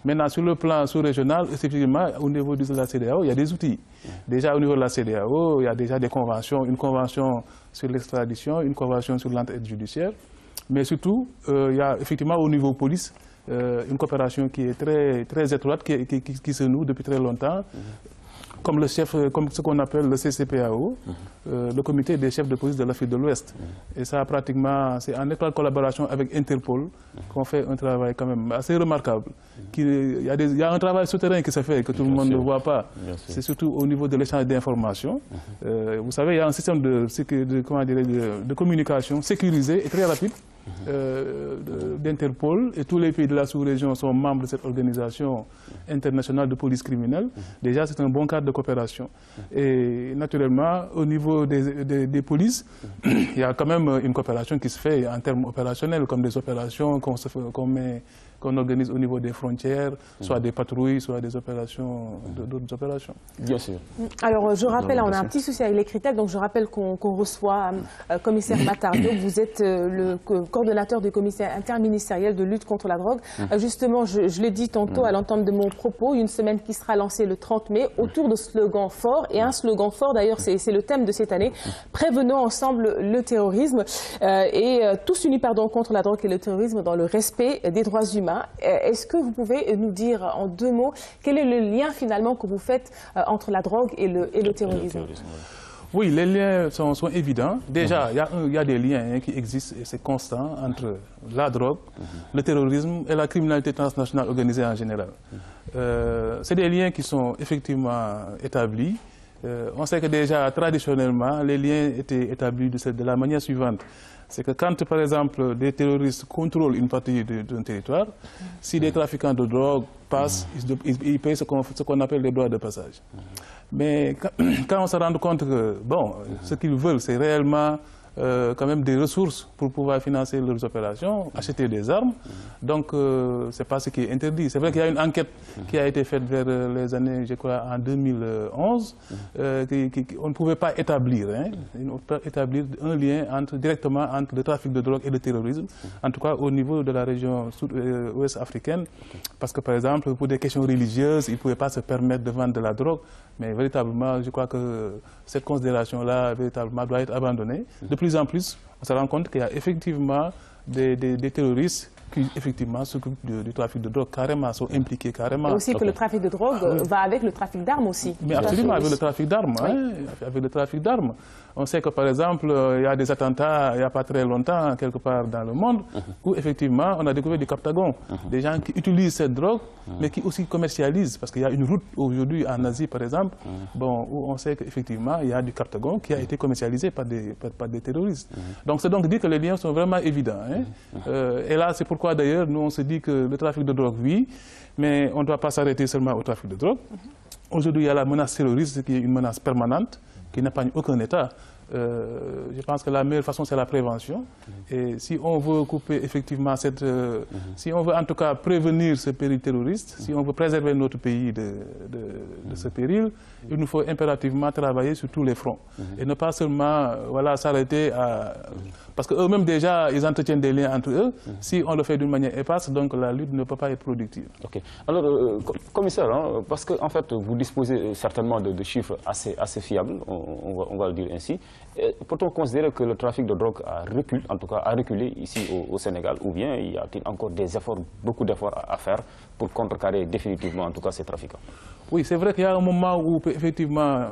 Maintenant, sur le plan sous-régional, effectivement, au niveau de la CEDEAO, il y a des outils. Déjà, au niveau de la CEDEAO, il y a déjà des conventions, une convention sur l'extradition, une convention sur l'entraide judiciaire. Mais surtout, il y a effectivement au niveau police, une coopération qui est très étroite, qui se noue depuis très longtemps. Comme ce qu'on appelle le CCPAO, le comité des chefs de police de l'Afrique de l'Ouest. Et ça, pratiquement, c'est en étroite collaboration avec Interpol qu'on fait un travail quand même assez remarquable. Il y a un travail souterrain qui se fait, que tout le monde ne voit pas. C'est surtout au niveau de l'échange d'informations. Vous savez, il y a un système de communication sécurisé et très rapide d'Interpol, et tous les pays de la sous-région sont membres de cette organisation internationale de police criminelle. Déjà, c'est un bon cadre de coopération. Et naturellement, au niveau des polices, il y a quand même une coopération qui se fait en termes opérationnels, comme des opérations qu'on organise au niveau des frontières, soit des patrouilles, soit des opérations, d'autres opérations. Bien sûr. Alors, je rappelle, on a un petit souci avec les critères, donc je rappelle qu'on reçoit commissaire Matar Diop. Vous êtes le coordonnateur du comité interministériel de lutte contre la drogue. Justement, je l'ai dit tantôt à l'entame de mon propos, une semaine qui sera lancée le 30 mai autour de slogans forts, et un slogan fort, d'ailleurs, c'est le thème de cette année, prévenons ensemble le terrorisme, et tous unis contre la drogue et le terrorisme dans le respect des droits humains. Est-ce que vous pouvez nous dire en 2 mots quel est le lien finalement que vous faites entre la drogue et le terrorisme? Oui, les liens sont évidents. Déjà, il y a des liens qui existent et c'est constant entre la drogue, le terrorisme et la criminalité transnationale organisée en général. C'est des liens qui sont effectivement établis. On sait que déjà, traditionnellement, les liens étaient établis de la manière suivante. C'est que quand, par exemple, des terroristes contrôlent une partie d'un territoire, si des trafiquants de drogue passent, ils payent ce qu'on appelle les droits de passage. Mais quand on se rend compte que, bon, ce qu'ils veulent, c'est réellement quand même des ressources pour pouvoir financer leurs opérations, acheter des armes. Donc, ce n'est pas ce qui est interdit. C'est vrai qu'il y a une enquête qui a été faite vers les années, je crois, en 2011. On ne pouvait pas établir un lien directement entre le trafic de drogue et le terrorisme, en tout cas au niveau de la région ouest africaine. Parce que, par exemple, pour des questions religieuses, ils ne pouvaient pas se permettre de vendre de la drogue. Mais véritablement, je crois que cette considération-là, véritablement, doit être abandonnée. De plus en plus, on se rend compte qu'il y a effectivement des terroristes qui, effectivement, s'occupent du trafic de drogue, carrément, sont impliqués carrément. Et aussi que le trafic de drogue va avec le trafic d'armes aussi. Mais absolument, avec le trafic d'armes. Hein, avec le trafic d'armes. On sait que, par exemple, il y a des attentats, il n'y a pas très longtemps, quelque part dans le monde, où, effectivement, on a découvert du Captagon. Des gens qui utilisent cette drogue, mais qui aussi commercialisent. Parce qu'il y a une route, aujourd'hui, en Asie, par exemple, où on sait qu'effectivement, il y a du Captagon qui a été commercialisé par des terroristes. Donc, c'est donc dire que les liens sont vraiment évidents. Hein. Et là, c'est pourquoi, d'ailleurs, nous, on se dit que le trafic de drogue, oui, mais on ne doit pas s'arrêter seulement au trafic de drogue. Aujourd'hui, il y a la menace terroriste qui est une menace permanente, qui n'épargne aucun État. Je pense que la meilleure façon, c'est la prévention. Et si on veut couper effectivement si on veut en tout cas prévenir ce péril terroriste, si on veut préserver notre pays de ce péril, il nous faut impérativement travailler sur tous les fronts. Et ne pas seulement s'arrêter à... Parce qu'eux-mêmes déjà, ils entretiennent des liens entre eux. Si on le fait d'une manière éparse, donc la lutte ne peut pas être productive. Ok. Alors, commissaire, hein, parce qu'en fait, vous disposez certainement de chiffres assez fiables, on va le dire ainsi. Peut-on considérer que le trafic de drogue a reculé ici au Sénégal, ou bien y a-t-il encore beaucoup d'efforts à faire pour contrecarrer définitivement, en tout cas, ces trafiquants? Oui, c'est vrai qu'il y a un moment où, effectivement,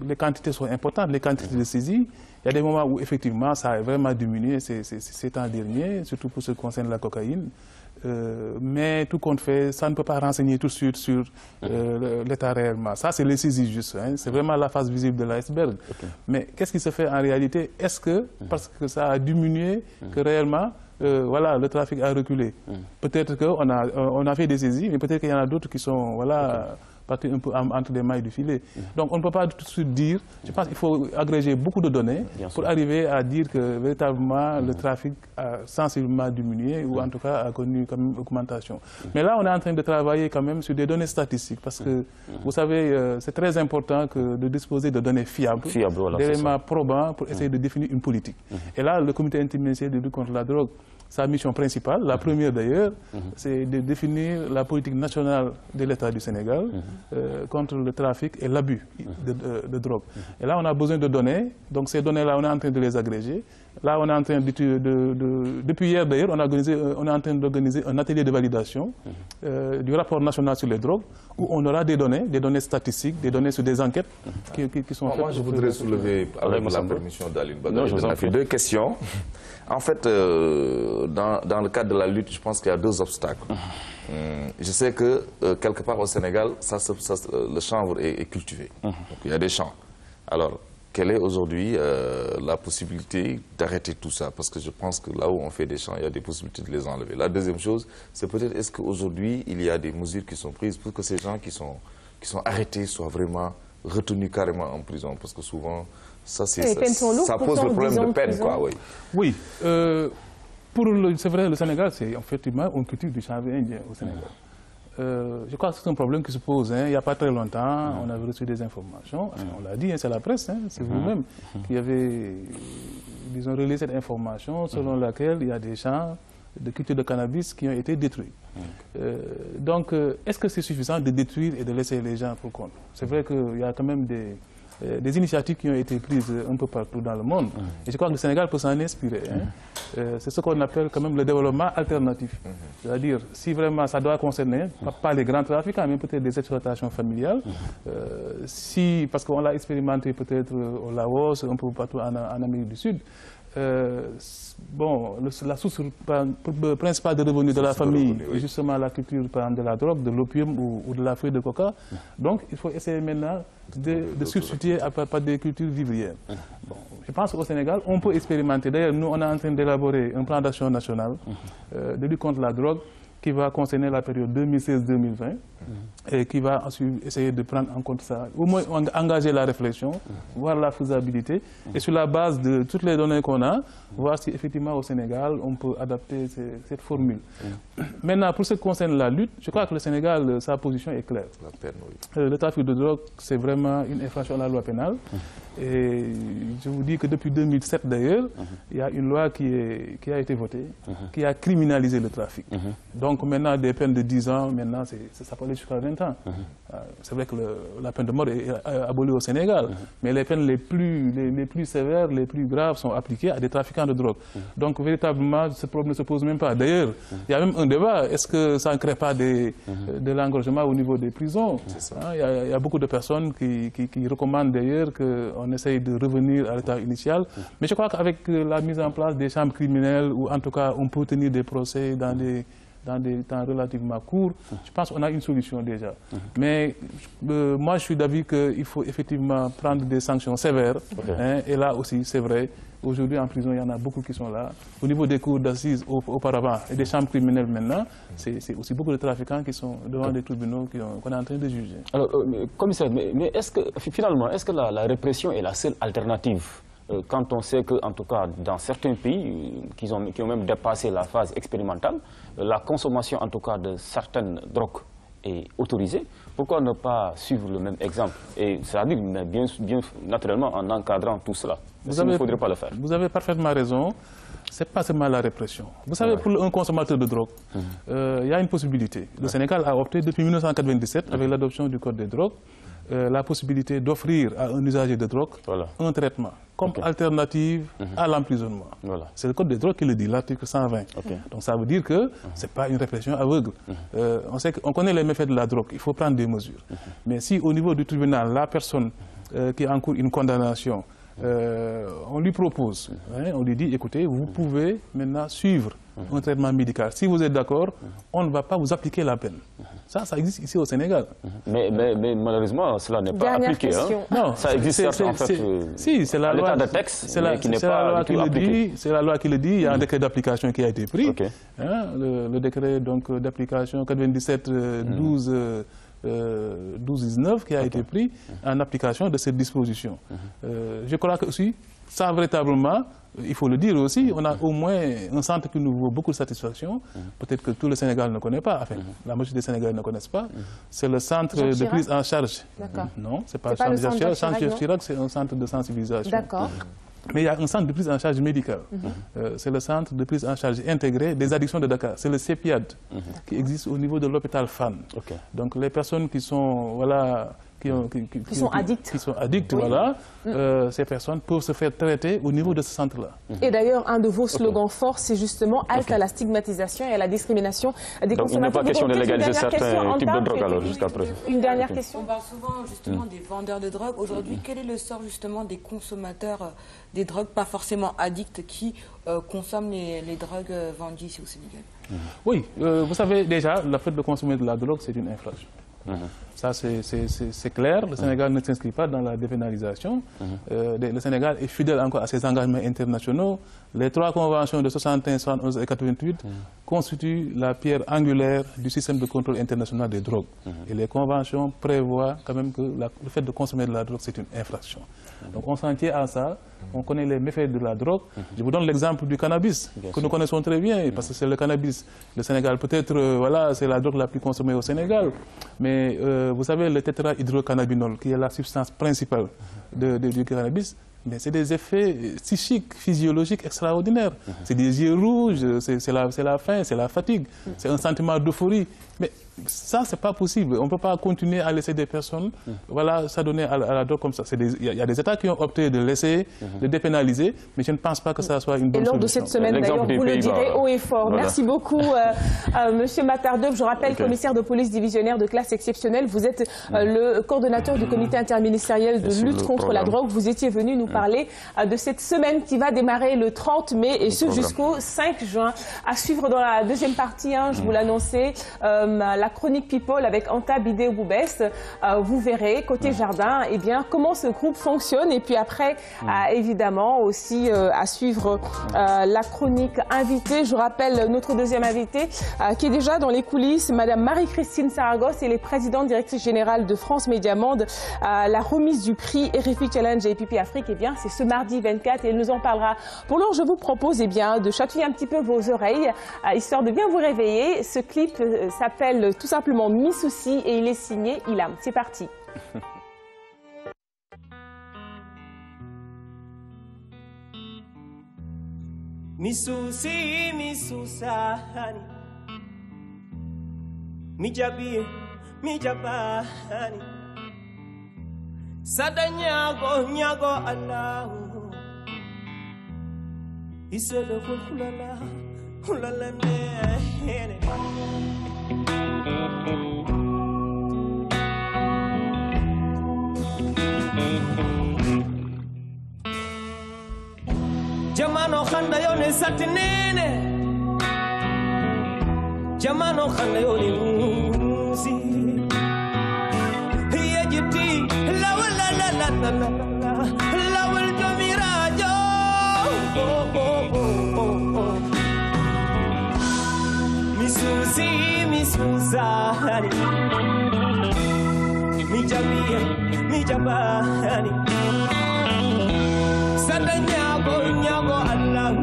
les quantités sont importantes, les quantités de saisie. Il y a des moments où, effectivement, ça a vraiment diminué ces temps derniers, surtout pour ce qui concerne la cocaïne. Mais tout compte fait, ça ne peut pas renseigner tout de suite sur l'état réellement. Ça, c'est les saisies juste. Hein. C'est vraiment la face visible de l'iceberg. Mais qu'est-ce qui se fait en réalité? Est-ce que, parce que ça a diminué, que réellement, le trafic a reculé? Peut-être qu'on a fait des saisies, mais peut-être qu'il y en a d'autres qui sont partie un peu entre les mailles du filet. Donc on ne peut pas tout de suite dire, je pense qu'il faut agréger beaucoup de données pour arriver à dire que véritablement le trafic a sensiblement diminué ou en tout cas a connu quand même une augmentation. Mais là on est en train de travailler quand même sur des données statistiques parce que vous savez c'est très important de disposer de données fiables, voilà, d'éléments probants pour essayer de définir une politique. Et là le comité interministériel de lutte contre la drogue, sa mission principale, la première d'ailleurs, c'est de définir la politique nationale de l'État du Sénégal contre le trafic et l'abus de drogue. Et là, on a besoin de données. Donc ces données-là, on est en train de les agréger. Là, on est en train depuis hier d'ailleurs, on est en train d'organiser un atelier de validation du rapport national sur les drogues, où on aura des données statistiques, des données sur des enquêtes qui sont faites. Moi, je voudrais soulever, avec la permission d'Aline Badara, deux questions. En fait, dans le cadre de la lutte, je pense qu'il y a deux obstacles. Je sais que quelque part au Sénégal, le chanvre est cultivé. Donc, il y a des champs. Alors, quelle est aujourd'hui la possibilité d'arrêter tout ça? Parce que je pense que là où on fait des champs, il y a des possibilités de les enlever. La deuxième chose, c'est peut-être est-ce qu'aujourd'hui, il y a des mesures qui sont prises pour que ces gens qui sont arrêtés soient vraiment retenus carrément en prison? Parce que souvent, ça pose le problème de peine, quoi. Oui. C'est vrai, le Sénégal, c'est effectivement une culture du chanvre indien au Sénégal. Je crois que c'est un problème qui se pose. Il n'y a pas très longtemps, on avait reçu des informations. On l'a dit, c'est la presse, c'est vous-même qui avez, disons, relayé cette information selon laquelle il y a des champs de culture de cannabis qui ont été détruits. Donc, est-ce que c'est suffisant de détruire et de laisser les gens pour compte? C'est vrai qu'il y a quand même des initiatives qui ont été prises un peu partout dans le monde. Et je crois que le Sénégal peut s'en inspirer. C'est ce qu'on appelle quand même le développement alternatif. C'est-à-dire, si vraiment ça doit concerner, pas les grands trafiquants, mais peut-être des exploitations familiales, parce qu'on l'a expérimenté peut-être au Laos, un peu partout en Amérique du Sud, la source principale de revenus de la famille est justement la culture de la drogue, de l'opium ou de la feuille de coca. Donc il faut essayer maintenant de substituer par des cultures vivrières. Je pense qu'au Sénégal, on peut expérimenter. D'ailleurs, nous, on est en train d'élaborer un plan d'action national de lutte contre la drogue qui va concerner la période 2016-2020 et qui va ensuite essayer de prendre en compte ça, au moins engager la réflexion, voir la faisabilité et sur la base de toutes les données qu'on a, voir si effectivement au Sénégal on peut adapter cette formule. Maintenant, pour ce qui concerne la lutte, je crois que le Sénégal, sa position est claire. Le trafic de drogue, c'est vraiment une infraction à la loi pénale. Et je vous dis que depuis 2007 d'ailleurs, il y a une loi qui a été votée, qui a criminalisé le trafic. Donc maintenant, des peines de 10 ans, maintenant, ça peut aller jusqu'à 20 ans. C'est vrai que la peine de mort est abolie au Sénégal, mais les peines les plus sévères, les plus graves sont appliquées à des trafiquants de drogue. Donc véritablement, ce problème ne se pose même pas. D'ailleurs, il y a même un débat, est-ce que ça ne crée pas de l'engorgement au niveau des prisons? Il y a beaucoup de personnes qui recommandent d'ailleurs qu'on essaye de revenir à l'état initial. Mais je crois qu'avec la mise en place des chambres criminelles, ou en tout cas on peut tenir des procès dans des temps relativement courts, je pense qu'on a une solution déjà. Mais moi, je suis d'avis qu'il faut effectivement prendre des sanctions sévères. Et là aussi, c'est vrai, aujourd'hui en prison, il y en a beaucoup qui sont là. Au niveau des cours d'assises auparavant et des chambres criminelles maintenant, c'est aussi beaucoup de trafiquants qui sont devant des tribunaux qu'on est en train de juger. Alors, commissaire, mais est-ce que finalement, est-ce que la répression est la seule alternative quand on sait que, en tout cas, dans certains pays qui ont même dépassé la phase expérimentale, la consommation, en tout cas, de certaines drogues est autorisée, pourquoi ne pas suivre le même exemple? Et c'est-à-dire, bien naturellement, en encadrant tout cela. Il ne faudrait pas le faire. Vous avez parfaitement raison. Ce n'est pas seulement la répression. Vous savez, pour un consommateur de drogue, il y a une possibilité. Le Sénégal a opté depuis 1997, avec l'adoption du Code des drogues, la possibilité d'offrir à un usager de drogue un traitement comme alternative à l'emprisonnement. C'est le Code des drogues qui le dit, l'article 120. Donc ça veut dire que ce n'est pas une répression aveugle. On connaît les méfaits de la drogue, il faut prendre des mesures. Mais si au niveau du tribunal, la personne qui encourt une condamnation, on lui propose, on lui dit, écoutez, vous pouvez maintenant suivre un traitement médical. Si vous êtes d'accord, on ne va pas vous appliquer la peine. Ça existe ici au Sénégal. Mais malheureusement, cela n'est pas appliqué. Non, ça existe en fait. Si, c'est la loi. L'état de texte qui n'est pas appliqué. C'est la loi qui le dit. Il y a un décret d'application qui a été pris. Le décret d'application 97-12 12-19 qui a été pris en application de cette disposition. Je crois que aussi, ça véritablement, il faut le dire aussi, on a au moins un centre qui nous vaut beaucoup de satisfaction. Peut-être que tout le Sénégal ne connaît pas, enfin, la majorité des Sénégalais ne connaissent pas. C'est le centre de prise en charge. Non, ce n'est pas le centre Jacques Chirac. Le centre Jacques Chirac, c'est un centre de sensibilisation. D'accord. Mais il y a un centre de prise en charge médicale. C'est le centre de prise en charge intégrée des addictions de Dakar. C'est le CEPIAD qui existe au niveau de l'hôpital Fann. Donc les personnes qui sont, voilà, qui sont addictes, voilà, ces personnes peuvent se faire traiter au niveau de ce centre-là. Et d'ailleurs, un de vos slogans forts, c'est justement halte à la stigmatisation et à la discrimination des consommateurs. Donc il n'est pas question de légaliser certains types de drogue alors jusqu'à présent. Une dernière question. On parle souvent justement des vendeurs de drogue. Aujourd'hui, quel est le sort justement des consommateurs des drogues, pas forcément addicts, qui consomment les drogues vendues ici au Sénégal? Oui, vous savez déjà, le fait de consommer de la drogue, c'est une infraction. Ça, c'est clair. Le Sénégal ne s'inscrit pas dans la dépénalisation. Le Sénégal est fidèle encore à ses engagements internationaux. Les 3 conventions de 61, 71 et 88 constituent la pierre angulaire du système de contrôle international des drogues. Et les conventions prévoient quand même que le fait de consommer de la drogue, c'est une infraction. Donc on s'en tient à ça. On connaît les méfaits de la drogue. Je vous donne l'exemple du cannabis, que nous connaissons très bien, parce que c'est le cannabis. Le Sénégal, peut-être, voilà, c'est la drogue la plus consommée au Sénégal. Mais vous savez, le tétrahydrocannabinol, qui est la substance principale du cannabis, mais c'est des effets psychiques, physiologiques extraordinaires. C'est des yeux rouges, c'est la faim, c'est la fatigue, c'est un sentiment d'euphorie. Mais ça, ce n'est pas possible. On ne peut pas continuer à laisser des personnes s'adonner à la drogue comme ça. Il y a des États qui ont opté de laisser, de dépénaliser, mais je ne pense pas que ça soit une bonne solution. Et lors de cette semaine, d'ailleurs, vous le direz haut et fort. Voilà. Merci beaucoup, Monsieur Matar Diop. Je rappelle, commissaire de police divisionnaire de classe exceptionnelle. Vous êtes le coordonnateur du comité interministériel de lutte contre la drogue. Vous étiez venu nous parler de cette semaine qui va démarrer le 30 mai et ce jusqu'au 5 juin. À suivre dans la deuxième partie, je vous l'annonçais, la chronique People avec Anta Bidé-Boubès. Vous verrez, côté jardin, eh bien, comment ce groupe fonctionne. Et puis après, évidemment, aussi à suivre la chronique invitée. Je rappelle notre deuxième invitée qui est déjà dans les coulisses, Madame Marie-Christine Saragosse, elle est présidente directrice générale de France Média Monde. La remise du prix RFI Challenge et APP Afrique, eh bien, c'est ce mardi 24 et elle nous en parlera. Pour l'heure, je vous propose eh bien, de chatouiller un petit peu vos oreilles, histoire de bien vous réveiller. Ce clip s'appelle tout simplement Mi Souci et il est signé Ilam. C'est parti. Mi souci, mi sousani, mi jabi, mi jabani, sada nyago, nyago Allah, isolo hulala, hulala ne. Jamano khanda yone satinene, jamano khanda yone musi, yajiti la la la la la la la wal jamirajo, oh oh oh oh oh, misusi misusani, mi jabiya mi jabani, sadanya nyago Allah,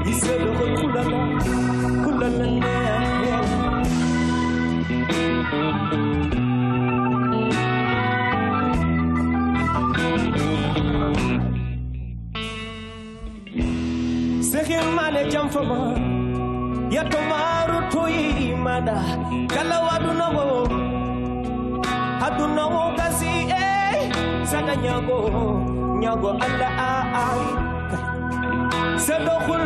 iselo kulala kulala ne. Sekhir mane jamfama ya tomaru toyi mada kala wadunawo hadunawo kasi sada nyago Allah ai sadokul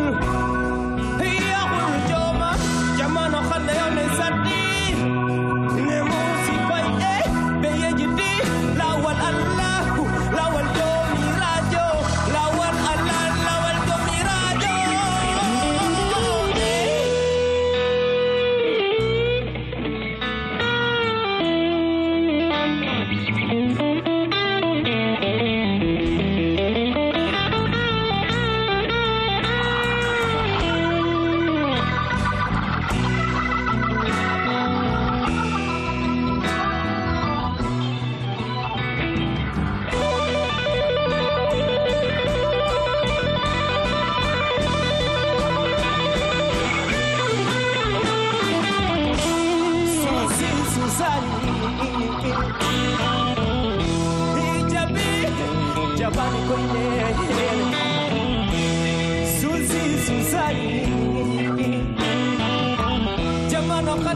yaqul joma jamano khanda yone sadi ne musi bay be yejidi lawal Allah lawal domi rajo lawal Allah lawal domi rajo.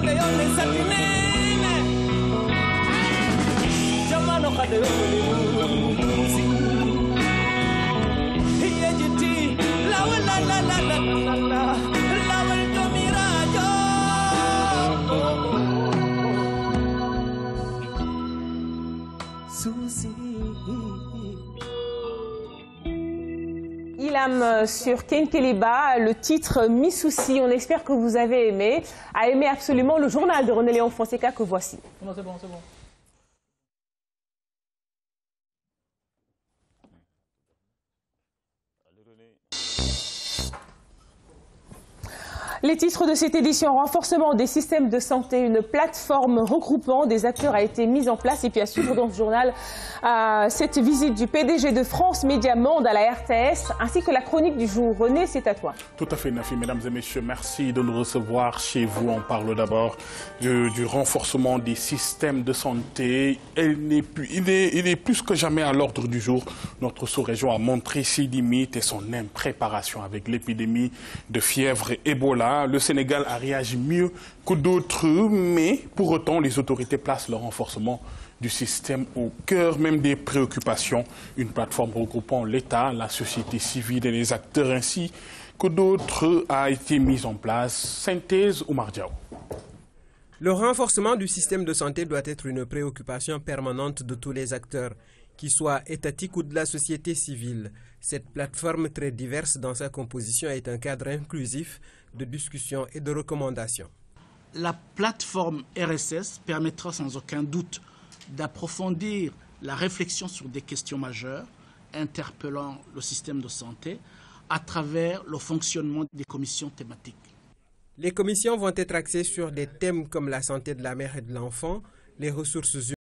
khade yo ne satinene jamano khade yo musi yejiti la la la la la la la to mirajo susi. Ilham sur Kenkeliba, le titre Mi Souci. On espère que vous avez aimé. A aimé absolument le journal de René Léon Fonseca que voici. Non, c'est bon, c'est bon. Les titres de cette édition: renforcement des systèmes de santé, une plateforme regroupant des acteurs a été mise en place. Et puis à suivre dans ce journal cette visite du PDG de France Média Monde à la RTS, ainsi que la chronique du jour. René, c'est à toi. Tout à fait, Nafi. Mesdames et messieurs, merci de nous recevoir chez vous. On parle d'abord du renforcement des systèmes de santé. Il est plus que jamais à l'ordre du jour. Notre sous-région a montré ses limites et son impréparation avec l'épidémie de fièvre Ebola. Le Sénégal a réagi mieux que d'autres, mais pour autant, les autorités placent le renforcement du système au cœur même des préoccupations. Une plateforme regroupant l'État, la société civile et les acteurs ainsi que d'autres a été mise en place. Synthèse Oumar Diaw. Le renforcement du système de santé doit être une préoccupation permanente de tous les acteurs, qu'ils soient étatiques ou de la société civile. Cette plateforme très diverse dans sa composition est un cadre inclusif de discussion et de recommandations. La plateforme RSS permettra sans aucun doute d'approfondir la réflexion sur des questions majeures interpellant le système de santé à travers le fonctionnement des commissions thématiques. Les commissions vont être axées sur des thèmes comme la santé de la mère et de l'enfant, les ressources humaines,